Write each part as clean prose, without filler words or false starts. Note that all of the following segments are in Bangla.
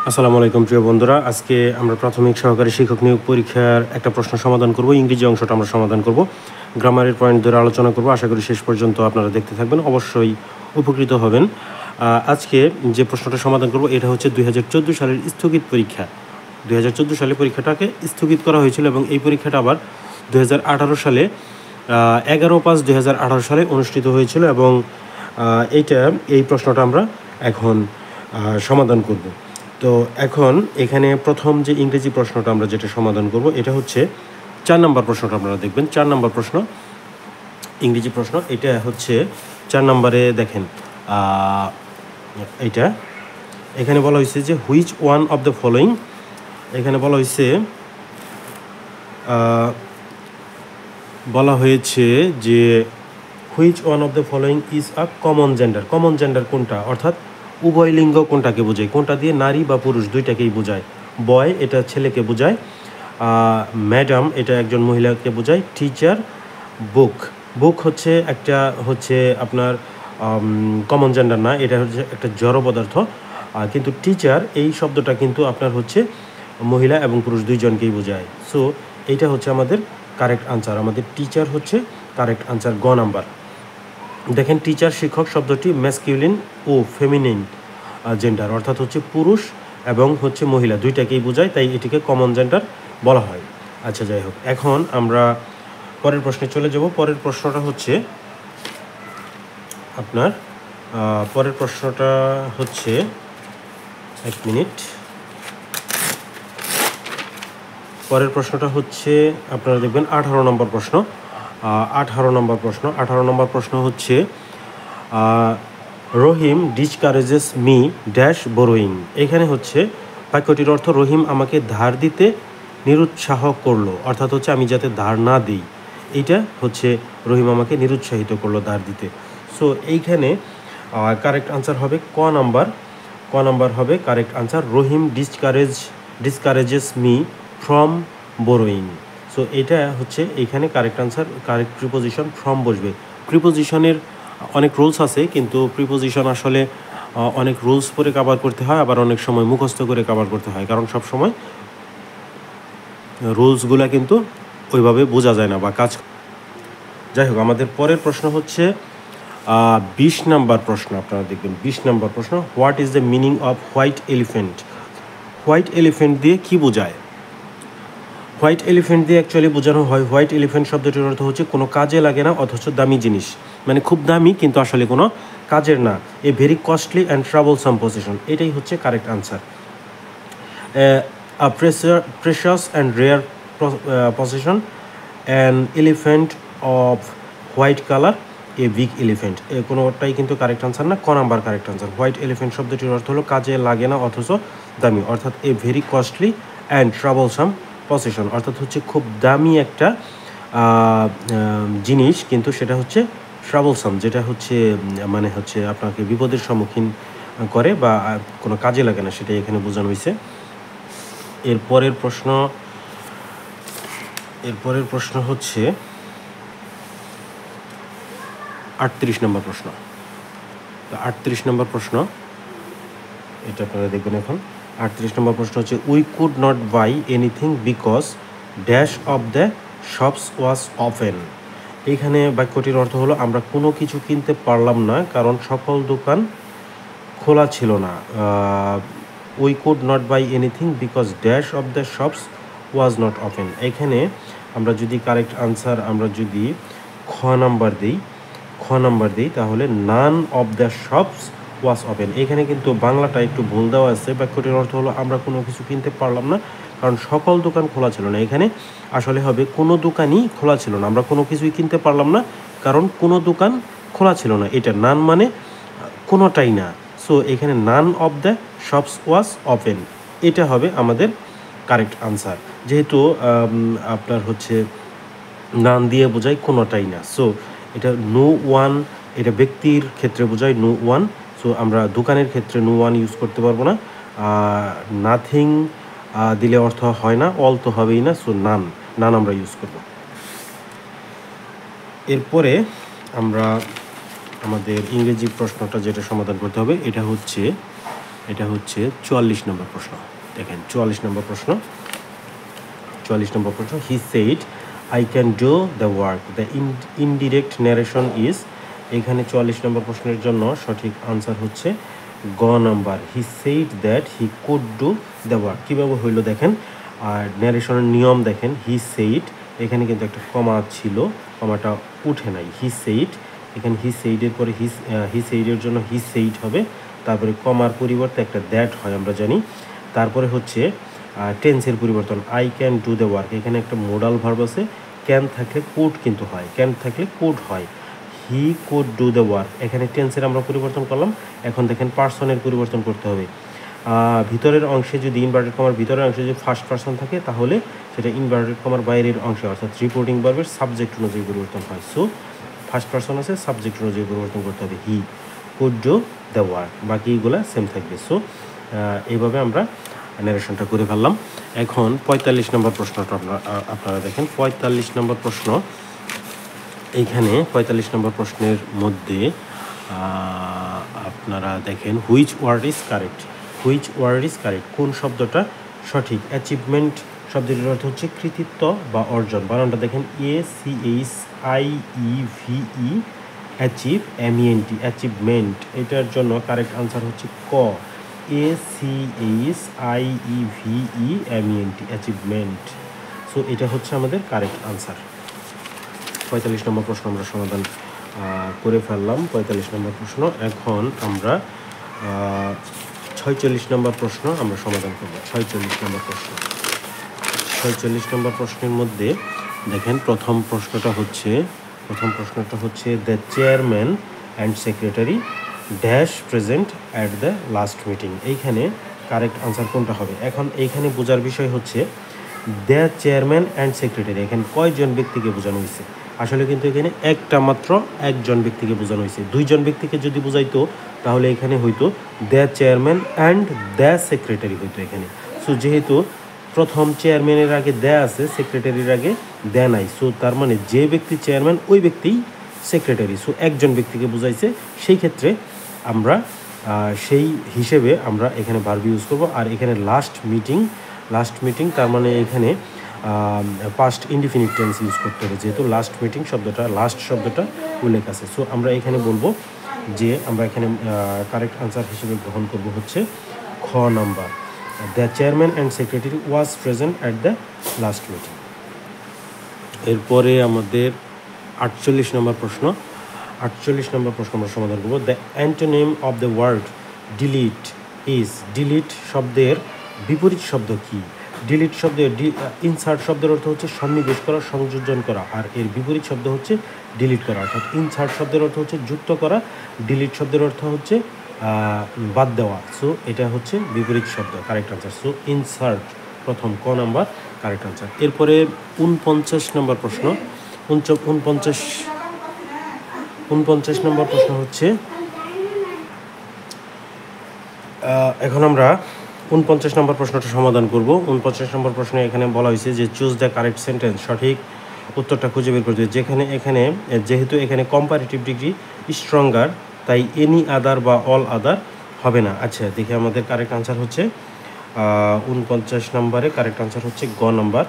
আসসালামু আলাইকুম প্রিয় বন্ধুরা, আজকে আমরা প্রাথমিক সহকারী শিক্ষক নিয়োগ পরীক্ষার একটা প্রশ্ন সমাধান করব। ইংরেজি অংশটা আমরা সমাধান করব, গ্রামারের পয়েন্ট ধরে আলোচনা করব। আশা করি শেষ পর্যন্ত আপনারা দেখতে থাকবেন, অবশ্যই উপকৃত হবেন। আজকে যে প্রশ্নটা সমাধান করব এটা হচ্ছে 2014 সালের স্থগিত পরীক্ষা। 2014 সালে পরীক্ষাটাকে স্থগিত করা হয়েছিল এবং এই পরীক্ষাটা আবার 2018 সালে 11/5/2018 সালে অনুষ্ঠিত হয়েছিল এবং এই প্রশ্নটা আমরা এখন সমাধান করব। তো এখন এখানে প্রথম যে ইংরেজি প্রশ্নটা আমরা যেটা সমাধান করব এটা হচ্ছে 4 নম্বর প্রশ্নটা। আপনারা দেখবেন 4 নম্বর প্রশ্ন, ইংরেজি প্রশ্ন। এটা হচ্ছে 4 নম্বরে দেখেন, এটা এখানে বলা হয়েছে যে which one of the following, এখানে বলা হয়েছে যে which one of the following is a common gender. Common gender কোনটা, অর্থাৎ উভয় লিঙ্গ কোনটাকে বোঝায়, কোনটা দিয়ে নারী বা পুরুষ দুইটাকেই বোঝায়। বয় এটা ছেলেকে বোঝায়, ম্যাডাম এটা একজন মহিলাকে বোঝায়, টিচার, বুক হচ্ছে আপনার কমন জেন্ডার না, এটা হচ্ছে একটা জড় পদার্থ। কিন্তু টিচার এই শব্দটা কিন্তু আপনার হচ্ছে মহিলা এবং পুরুষ দুইজনকেই বোঝায়। সো এইটা হচ্ছে আমাদের কারেক্ট আনসার, আমাদের টিচার হচ্ছে কারেক্ট আনসার, গ নাম্বার। দেখেন, টিচার শিক্ষক শব্দটি ম্যাসকিউলিন ও ফেমিনিন জেন্ডার, অর্থাৎ হচ্ছে পুরুষ এবং হচ্ছে মহিলা দুইটাকেই বোঝায়, তাই এটিকে কমন জেন্ডার বলা হয়। আচ্ছা, যাই হোক, এখন আমরা পরের প্রশ্নে চলে যাব। পরের প্রশ্নটা হচ্ছে আপনার এক মিনিট। পরের প্রশ্নটা হচ্ছে আপনারা দেখবেন 18 নম্বর প্রশ্ন। 18 নম্বর প্রশ্ন হচ্ছে রহিম ডিসকারেজেস মি ড্যাশ বোরোয়িং। এখানে হচ্ছে বাক্যটির অর্থ রহিম আমাকে ধার দিতে নিরুৎসাহ করলো, অর্থাৎ হচ্ছে আমি যাতে ধার না দিই, এইটা হচ্ছে রহিম আমাকে নিরুৎসাহিত করলো ধার দিতে। সো এইখানে কারেক্ট আনসার হবে ক নাম্বার হবে correct answer, Rahim ডিসকারেজেস me from borrowing. So এটা হচ্ছে এইখানে correct answer. Correct preposition from বসবে। প্রিপোজিশনের অনেক রুলস আছে, কিন্তু প্রিপোজিশন আসলে অনেক রুলস পরে কভার করতে হয়, আবার অনেক সময় মুখস্থ করে কভার করতে হয়, কারণ সব সময় রুলসগুলা কিন্তু ওইভাবে বোঝা যায় না বা কাজ। যাই হোক, আমাদের পরের প্রশ্ন হচ্ছে 20 নম্বর প্রশ্ন। আপনারা দেখবেন 20 নম্বর প্রশ্ন, what is the meaning off white elephant. White elephant দিয়ে কি বোঝায়? হোয়াইট এলিফেন্ট দিয়ে অ্যাকচুয়ালি বোঝানো হয়, হোয়াইট এলিফেন্ট শব্দটির অর্থ হচ্ছে কোনো কাজে লাগে না অথচ দামি জিনিস, মানে খুব দামি কিন্তু আসলে কোনো কাজের না। A very costly and troublesome position, এটাই হচ্ছে correct answer. Precious and rare position, an elephant off white colour, a big elephant, কোনোটাই কিন্তু কারেক্ট আনসার না। ক number correct answer. White elephant শব্দটির অর্থ হলো কাজে লাগে না অথচ দামি, অর্থাৎ a very costly and troublesome position, অর্থাৎ হচ্ছে খুব দামি একটা জিনিস, কিন্তু সেটা হচ্ছে ট্রাবলসাম, যেটা হচ্ছে মানে হচ্ছে আপনাকে বিপদের সম্মুখীন করে বা কোনো কাজে লাগে না, সেটাই এখানে বোঝানো হয়েছে। এরপরের প্রশ্ন হচ্ছে 38 নম্বর প্রশ্ন। 38 নম্বর প্রশ্ন, এটা আপনারা দেখবেন এখন। 38 নম্বর প্রশ্ন হচ্ছে we could not by anything because dash of the shops was open. এইখানে বাক্যটির অর্থ হলো আমরা কোনো কিছু কিনতে পারলাম না কারণ সকল দোকান খোলা ছিল না। We could not by anything because dash of the shops was not open. এখানে আমরা যদি কারেক্ট আনসার আমরা যদি খ নাম্বার দিই তাহলে none of the shops was open. এখানে কিন্তু বাংলাটা একটু ভুল দেওয়া আছে। বাক্যটির অর্থ হলো আমরা কোনো কিছু কিনতে পারলাম না কারণ সকল দোকান খোলা ছিল না। এখানে আসলে হবে কোনো দোকানই খোলা ছিল না, আমরা কোনো কিছুই কিনতে পারলাম না কারণ কোনো দোকান খোলা ছিল না। এটা নান মানে কোনোটাই না। সো এখানে none of the shops was open, এটা হবে আমাদের কারেক্ট আনসার, যেহেতু আপনার হচ্ছে নান দিয়ে বোঝায় কোনোটাই না। সো এটা নো ওয়ান, এটা ব্যক্তির ক্ষেত্রে বোঝায় নো ওয়ান। সো আমরা দোকানের ক্ষেত্রে নো ওয়ান ইউজ করতে পারবো না। নাথিং দিলে অর্থ হয় না, অল তো হবেই না। সো নান আমরা ইউজ করব। এরপরে আমরা আমাদের ইংরেজি প্রশ্নটা যেটা সমাধান করতে হবে এটা হচ্ছে এটা হচ্ছে 44 নম্বর প্রশ্ন। দেখেন 44 নম্বর প্রশ্ন। He said I can do the work, the indirect narration is, এখানে 44 নম্বর প্রশ্নের জন্য সঠিক আনসার হচ্ছে গ number, he said that he could do the work. কীভাবে হইলো দেখেন, আর ন্যারেশনের নিয়ম দেখেন, হি সেইড, এখানে কিন্তু একটা কমা ছিল, কমাটা উঠে নাই, হি সেইড, এখানে হি সেইডের পরে হি সেইডের জন্য হি সেইড হবে, তারপরে কমার পরিবর্তে একটা দ্যাট হয় আমরা জানি, তারপরে হচ্ছে টেন্সের পরিবর্তন, I can do the work, এখানে একটা মোডাল ভার্ব আছে, ক্যান থাকলে কুড কিন্তু হয়, ক্যান থাকলে কুড হয়, he could do the work, এখানে টেন্সের আমরা পরিবর্তন করলাম। এখন দেখেন পার্সনের পরিবর্তন করতে হবে, ভিতরের অংশে যদি ইনভার্টেড কমার ভিতরের অংশে যদি ফার্স্ট পার্সন থাকে তাহলে সেটা ইনভার্টেড কমার বাইরের অংশে অর্থাৎ রিপোর্টিং ভার্বের সাবজেক্ট অনুযায়ী পরিবর্তন হয়। সো ফার্স্ট পার্সন আছে, সাবজেক্ট অনুযায়ী পরিবর্তন করতে হবে, he could do the work, বাকিগুলো সেম থাকবে। সো এইভাবে আমরা ন্যারেশনটা করে ফেললাম। এখন 45 নম্বর প্রশ্নটা আপনারা দেখেন, 45 নম্বর প্রশ্ন, এইখানে 45 নম্বর প্রশ্নের মধ্যে আপনারা দেখেন which word is correct, which word is correct, কোন শব্দটা সঠিক। অ্যাচিভমেন্ট শব্দটির অর্থ হচ্ছে কৃতিত্ব বা অর্জন, বানানটা দেখেন ACHIEVE, অ্যাচিভ MENT, অ্যাচিভমেন্ট, এটার জন্য কারেক্ট আনসার হচ্ছে ক, ACHIEVE MENT, অ্যাচিভমেন্ট। সো এটা হচ্ছে আমাদের কারেক্ট আনসার। 45 নম্বর প্রশ্ন আমরা সমাধান করে ফেললাম, 45 নম্বর প্রশ্ন। এখন আমরা 46 নম্বর প্রশ্ন আমরা সমাধান করব। 46 নম্বর প্রশ্ন, 46 নম্বর প্রশ্নের মধ্যে দেখেন প্রথম প্রশ্নটা হচ্ছে the chairman and secretary dash present at the last meeting, এইখানে কারেক্ট আনসার কোনটা হবে। এখন এইখানে বোঝার বিষয় হচ্ছে দ্য চেয়ারম্যান অ্যান্ড সেক্রেটারি, এখানে কয়জন ব্যক্তিকে বোঝানো হয়েছে, আসলে কিন্তু এখানে একটা মাত্র একজন ব্যক্তিকে বোঝানো হয়েছে, দুইজন ব্যক্তিকে যদি বোঝাইতো তাহলে এখানে হয়তো the chairman and the secretary হইতো এখানে। সো যেহেতু প্রথম চেয়ারম্যানের আগে দ্য আছে, সেক্রেটারির আগে দ্য নাই, সো তার মানে যে ব্যক্তি চেয়ারম্যান ওই ব্যক্তিই সেক্রেটারি, সো একজন ব্যক্তিকে বোঝাইছে, সেই ক্ষেত্রে আমরা সেই হিসেবে আমরা এখানে ভার্ব ইউজ করব। আর এখানে লাস্ট মিটিং তার মানে এখানে পাস্ট ইনডিফিনিট টেন্স ইউজ করতে হবে, যেহেতু লাস্ট মিটিং শব্দটা, লাস্ট শব্দটা উল্লেখ আছে। সো আমরা এখানে বলবো যে আমরা এখানে কারেক্ট আনসার হিসেবে গ্রহণ করব হচ্ছে খ number, the chairman and secretary was present at the last meeting. এরপরে আমাদের 48 নম্বর প্রশ্ন, 48 নম্বর প্রশ্ন আমরা সমাধান করব। The antonym of the word delete is, delete শব্দের বিপরীত শব্দ কি। ডিলিট শব্দের ইনসার্ট শব্দের অর্থ হচ্ছে সন্নিবেশ করা, সংযোজন করা, আর এর বিপরীত শব্দ হচ্ছে ডিলিট করা। অর্থাৎ ইনসার্ট শব্দের অর্থ হচ্ছে যুক্ত করা, ডিলিট শব্দের অর্থ হচ্ছে বাদ দেওয়া। সো এটা হচ্ছে বিপরীত শব্দ, কারেক্ট আনসার। সো ইনসার্ট প্রথম ক নাম্বার কারেক্ট আনসার। এরপরে 49 নম্বর প্রশ্ন, 49 নম্বর প্রশ্ন হচ্ছে, এখন আমরা 49 নম্বর প্রশ্নটা সমাধান করব। 49 নম্বর প্রশ্নে এখানে বলা হয়েছে যে চুজ দ্য কারেক্ট সেন্টেন্স, সঠিক উত্তরটা খুঁজে বের করতে। যেহেতু এখানে কম্পারেটিভ ডিগ্রি স্ট্রঙ্গার, তাই এনি আদার বা অল আদার হবে না। আচ্ছা দেখি আমাদের কারেক্ট আনসার হচ্ছে 49 নম্বরে কারেক্ট আনসার হচ্ছে গ নাম্বার,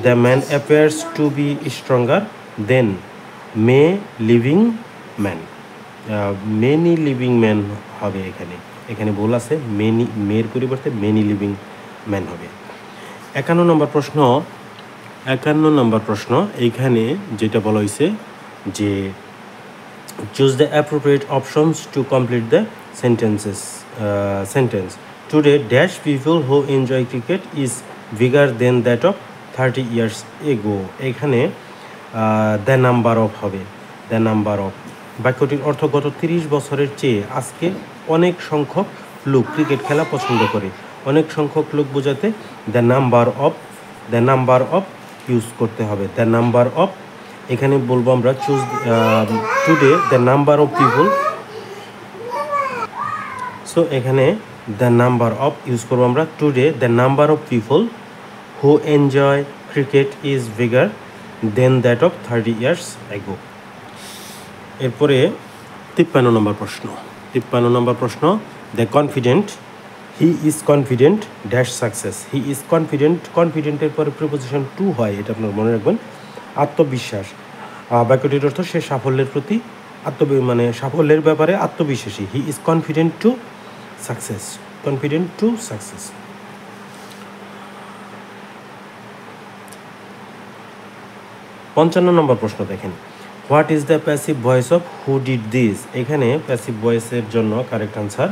the man appears to be stronger than many living man, many living man হবে এখানে, এখানে ভুল আছে, মেয়ের পরিবর্তে মেনি লিভিং ম্যান হবে। 51 নম্বর প্রশ্ন এইখানে যেটা বলা হয়েছে যে choose the appropriate options to complete the sentence today dash people who enjoy cricket is bigger than that of 30 years এগো, এখানে দ্য নাম্বার অফ হবে, দ্য নাম্বার অফ। বাক্যটির অর্থ গত 30 বছরের চেয়ে আজকে অনেক সংখ্যক লোক ক্রিকেট খেলা পছন্দ করে, অনেক সংখ্যক লোক বোঝাতে দ্য নাম্বার অফ ইউজ করতে হবে, দ্য নাম্বার অফ। এখানে বলবো আমরা choose today the number of people, so এখানে দ্য নাম্বার অফ ইউজ করবো আমরা, today the number of people who enjoy cricket is bigger than that of 30 years ago। এরপরে 53 নম্বর প্রশ্ন, the confident he is confident dash success. He is confident, কনফিডেন্টের পরে প্রিপোজিশন টু হয়, এটা আপনার মনে রাখবেন। আত্মবিশ্বাস, বাক্যটির অর্থ সে সাফল্যের প্রতি মানে সাফল্যের ব্যাপারে আত্মবিশ্বাসী। He is confident to success, confident to success. 55 নম্বর প্রশ্ন দেখেন, what is the passive voice of who did this. এখানে প্যাসিভ ভয়েসের জন্য correct answer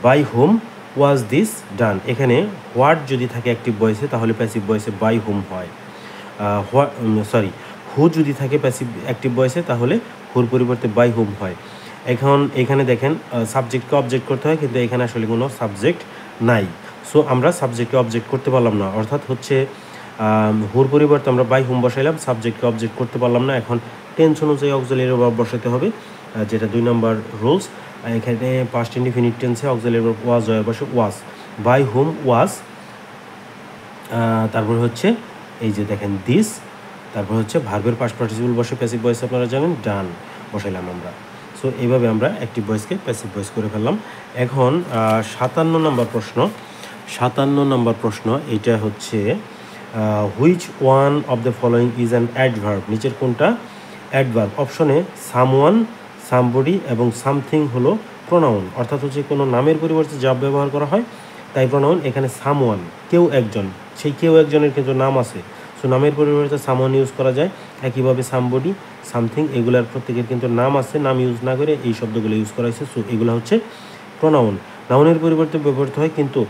by whom was this done. এখানে হোয়াট যদি থাকে অ্যাক্টিভ ভয়েসে তাহলে প্যাসিভ ভয়েসে বাই হুম হয়। হু যদি থাকে প্যাসিভ অ্যাক্টিভ ভয়েসে তাহলে হুর পরিবর্তে বাই হুম হয়। এখন এখানে দেখেন সাবজেক্টকে অবজেক্ট করতে হয়, কিন্তু এখানে আসলে কোনো সাবজেক্ট নাই। সো আমরা সাবজেক্টকে অবজেক্ট করতে পারলাম না, অর্থাৎ হচ্ছে হুর পরিবর্তে আমরা বাই হুম বসাইলাম, সাবজেক্টকে অবজেক্ট করতে পারলাম না। এখন টেন্স অনুযায়ী অক্সিলারি ভার্ব বসাতে হবে, যেটা 2 নম্বর রুলস। এখানে পাস্ট ইনডিফিনিট টেন্সে অক্সিলারি ভার্ব ওয়াজ হয় বসে ওয়াজ, বাই হুম ওয়াজ, তারপর হচ্ছে এই যে দেখেন দিস, তারপর হচ্ছে ভার্বের পাস্ট পার্টিসিপল বসে প্যাসিভ ভয়েস আপনারা জানেন ডান বসাইলাম আমরা। সো এইভাবে আমরা অ্যাক্টিভ ভয়েসকে প্যাসিভ ভয়েস করে ফেললাম। এখন 57 নম্বর প্রশ্ন, 57 নম্বর প্রশ্ন এইটা হচ্ছে which one of the following is an adverb. নিচের কোনটা অ্যাডভার্ব? অপশনে সামওয়ান, সামবডি এবং সামথিং হলো প্রোনাউন, অর্থাৎ হচ্ছে কোনো নামের পরিবর্তে যা ব্যবহার করা হয় তাই প্রোনাউন। এখানে সামওয়ান কেউ একজন, সেই কেউ একজনের কিন্তু নাম আছে, সো নামের পরিবর্তে সামওয়ান ইউজ করা যায়। একইভাবে সামবডি, সামথিং এগুলার প্রত্যেকের কিন্তু নাম আছে, নাম ইউজ না করে এই শব্দগুলো ইউজ করা হয়েছে, সো এগুলো হচ্ছে প্রোনাউন। নাউনের পরিবর্তে ব্যবহৃত হয়, কিন্তু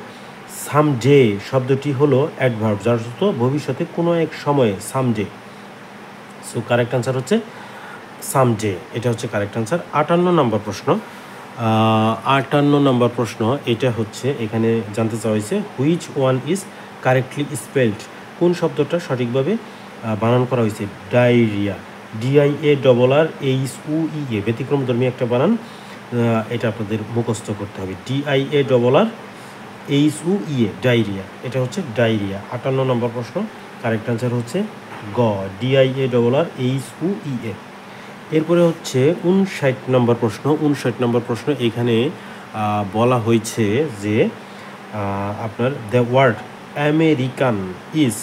সামডে শব্দটি হলো অ্যাডভার্ব, যার অর্থ ভবিষ্যতে কোনো এক সময়ে সামডে। সো কারেক্ট আনসার হচ্ছে সামডে, এটা হচ্ছে কারেক্ট আনসার। 58 নম্বর প্রশ্ন, 58 নম্বর প্রশ্ন এটা হচ্ছে এখানে জানতে চাওয়া হয়েছে which one is correctly spelled. কোন শব্দটা সঠিকভাবে বানান করা হয়েছে? ডায়রিয়া, DIARRAUE, ব্যতিক্রমধর্মী একটা বানান, এটা আপনাদের মুখস্থ করতে হবে। DIARRAUE, ডায়রিয়া, এটা হচ্ছে ডায়রিয়া। 58 নম্বর প্রশ্ন কারেক্ট আনসার হচ্ছে গ, DIARRAUE। এরপরে হচ্ছে 59 নম্বর প্রশ্ন, 59 নম্বর প্রশ্ন এখানে বলা হয়েছে যে আপনার দ্য ওয়ার্ড আমেরিকান ইজ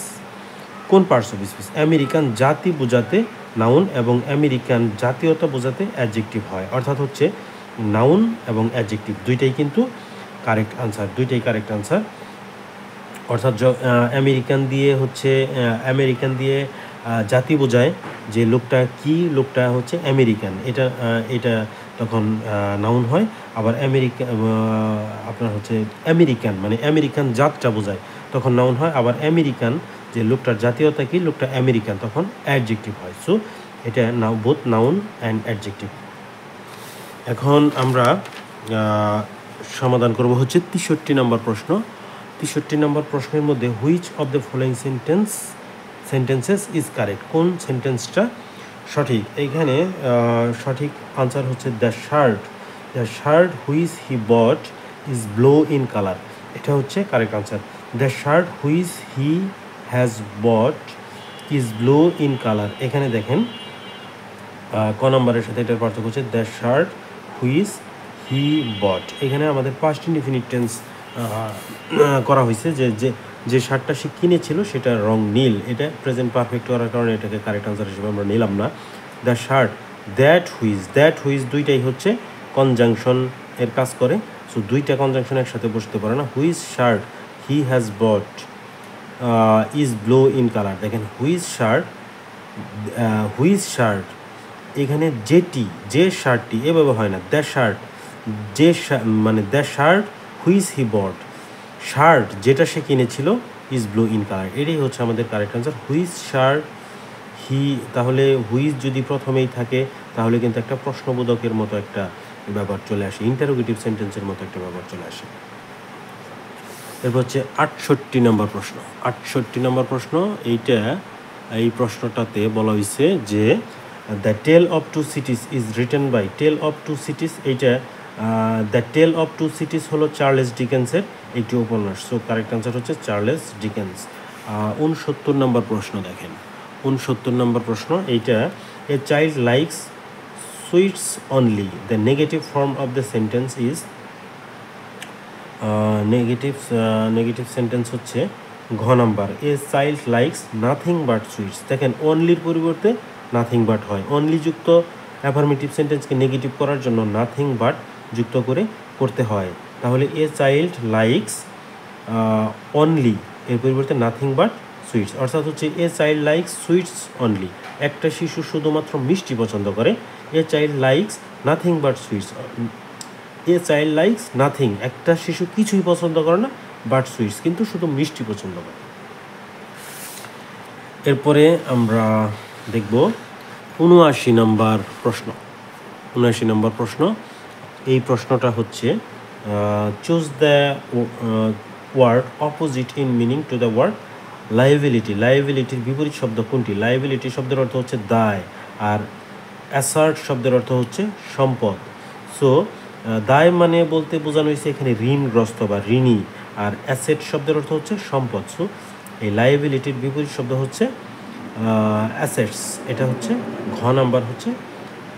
কোন পার্টস অফ স্পিচ? আমেরিকান জাতি বোঝাতে নাউন এবং আমেরিকান জাতীয়তা বোঝাতে অ্যাডজেক্টিভ হয়, অর্থাৎ হচ্ছে নাউন এবং অ্যাডজেক্টিভ দুইটাই কিন্তু কারেক্ট আনসার, দুইটাই কারেক্ট আনসার। অর্থাৎ আমেরিকান দিয়ে হচ্ছে আমেরিকান দিয়ে জাতি বোঝায় যে লোকটা কি, লোকটা হচ্ছে আমেরিকান, এটা তখন নাউন হয়। আবার আপনার হচ্ছে আমেরিকান মানে আমেরিকান জাতটা বোঝায় তখন নাউন হয়। আবার আমেরিকান যে লোকটার জাতীয়তা কি, লোকটা আমেরিকান, তখন অ্যাডজেক্টিভ হয়। সো এটা বোথ নাউন অ্যান্ড অ্যাডজেক্টিভ। এখন আমরা সমাধান করব হচ্ছে 63 নম্বর প্রশ্ন। 63 নম্বর প্রশ্নের মধ্যে which of the following sentences is correct, কোন সেন্টেন্সটা সঠিক? এইখানে সঠিক আনসার হচ্ছে the shirt which he bought is blue in colour, এটা হচ্ছে correct answer. The shirt which he has bought is blue in colour. এখানে দেখেন ক নম্বরের সাথে এটার পার্থক্য হচ্ছে the shirt which he bought. এখানে আমাদের পাস্ট ইনডিফিনিট টেন্স করা হয়েছে, যে শার্টটা সে কিনেছিল সেটার রং নীল, এটা প্রেজেন্ট পারফেক্ট করার কারণে এটাকে কারেক্ট আনসার হিসেবে আমরা নিলাম না। দ্য শার্ট, দ্যাট হুইচ দুইটাই হচ্ছে কনজাংশন এর কাজ করে, সো দুইটা কনজাংশন একসাথে বসতে পারে না। Which shirt he has bought is blue in colour. দেখেন হুইচ শার্ট এখানে যে শার্টটি এভাবে হয় না, দ্য শার্ট মানে the shirt which he bought, shirt যেটা সে কিনেছিল ইজ ব্লু ইন কালার, এটাই হচ্ছে আমাদের কারেক্ট আনসার। হুইচ শার্ট হি, তাহলে হুইচ যদি প্রথমেই থাকে তাহলে কিন্তু একটা প্রশ্নবোধকের মতো একটা ব্যাপার চলে আসে, ইন্টারোগেটিভ সেন্টেন্সের মতো একটা ব্যাপার চলে আসে। এরপর হচ্ছে 68 নম্বর প্রশ্ন। 68 নম্বর প্রশ্ন এই প্রশ্নটাতে বলা হয়েছে যে the tale of two cities is written by, tale of two cities এইটা the tale of two cities হলো চার্লেস ডিকেন্সের একটি উপন্যাস, সো কারেক্ট আনসার হচ্ছে চার্লেস ডিকেন্স। 69 নম্বর প্রশ্ন দেখেন, 69 নম্বর প্রশ্ন এইটা a child likes sweets only, the negative form of the sentence is negative sentence হচ্ছে ঘ number, a child likes nothing but sweets. দেখেন অনলির পরিবর্তে নাথিং বাট হয়, অনলি যুক্ত অ্যাফার্মেটিভ সেন্টেন্সকে নেগেটিভ করার জন্য নাথিং বাট যুক্ত করে করতে হয়। তাহলে এ চাইল্ড লাইকস অনলি এর পরিবর্তে নাথিং বাট সুইটস, অর্থাৎ হচ্ছে এ চাইল্ড লাইকস সুইটস অনলি, একটা শিশু শুধুমাত্র মিষ্টি পছন্দ করে। এ child likes nothing but sweets, A child likes nothing, একটা শিশু কিছুই পছন্দ করে না, বাট সুইটস কিন্তু শুধু মিষ্টি পছন্দ করে। এরপরে আমরা দেখব ৭৯ নম্বর প্রশ্ন। ৭৯ নম্বর প্রশ্ন, এই প্রশ্নটা হচ্ছে choose the word opposite in meaning to the word liability. লায়াবিলিটির বিপরীত শব্দ কোনটি? লায়াবিলিটি শব্দের অর্থ হচ্ছে দায়, আর অ্যাসার্ট শব্দের অর্থ হচ্ছে সম্পদ। সো দায় মানে বলতে বোঝানো হয়েছে এখানে ঋণগ্রস্ত বা ঋণী, আর অ্যাসেট শব্দের অর্থ হচ্ছে সম্পদ। সো এই লায়াবিলিটির বিপরীত শব্দ হচ্ছে অ্যাসেটস, এটা হচ্ছে ঘ নাম্বার হচ্ছে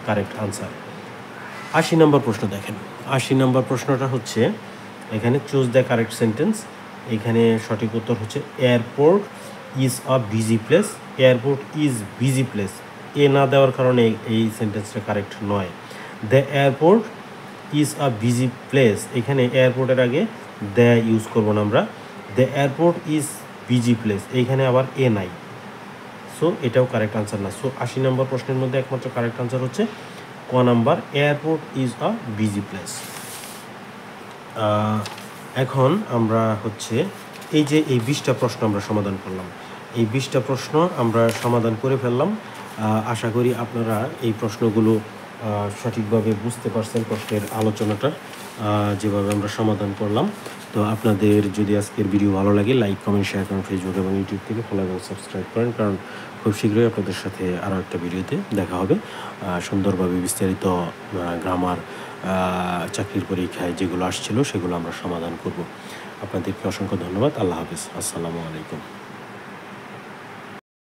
কারেক্ট আনসার। ৮০ নম্বর প্রশ্ন দেখেন, ৮০ নম্বর প্রশ্নটা হচ্ছে এখানে চুজ দ্য কারেক্ট সেন্টেন্স। এখানে সঠিক উত্তর হচ্ছে airport is a busy place. Airport is busy place, a না দেওয়ার কারণে এই সেন্টেন্সটা কারেক্ট নয়। The airport is a busy place, এখানে এয়ারপোর্টের আগে দ্য ইউজ করবো না আমরা। The airport is busy place, এইখানে আবার এ নাই, সো এটাও কারেক্ট আনসার না। সো ৮০ নম্বর প্রশ্নের মধ্যে একমাত্র কারেক্ট আনসার হচ্ছে ক number, airport is a busy place. এখন আমরা হচ্ছে এই যে এই ২০টা প্রশ্ন আমরা সমাধান করলাম, এই ২০টা প্রশ্ন আমরা সমাধান করে ফেললাম। আশা করি আপনারা এই প্রশ্নগুলো সঠিকভাবে বুঝতে পারছেন, প্রশ্নের আলোচনাটা যেভাবে আমরা সমাধান করলাম। তো আপনাদের যদি আজকের ভিডিও ভালো লাগে, লাইক কমেন্ট শেয়ার করেন, ফেসবুক এবং ইউটিউব থেকে ফলো এবং সাবস্ক্রাইব করেন, কারণ খুব শীঘ্রই আপনাদের সাথে আরও একটা ভিডিওতে দেখা হবে। সুন্দরভাবে বিস্তারিত গ্রামার চাকরির পরীক্ষায় যেগুলো আসছিল সেগুলো আমরা সমাধান করব। আপনাদেরকে অসংখ্য ধন্যবাদ। আল্লাহ হাফিজ। আসসালামু আলাইকুম।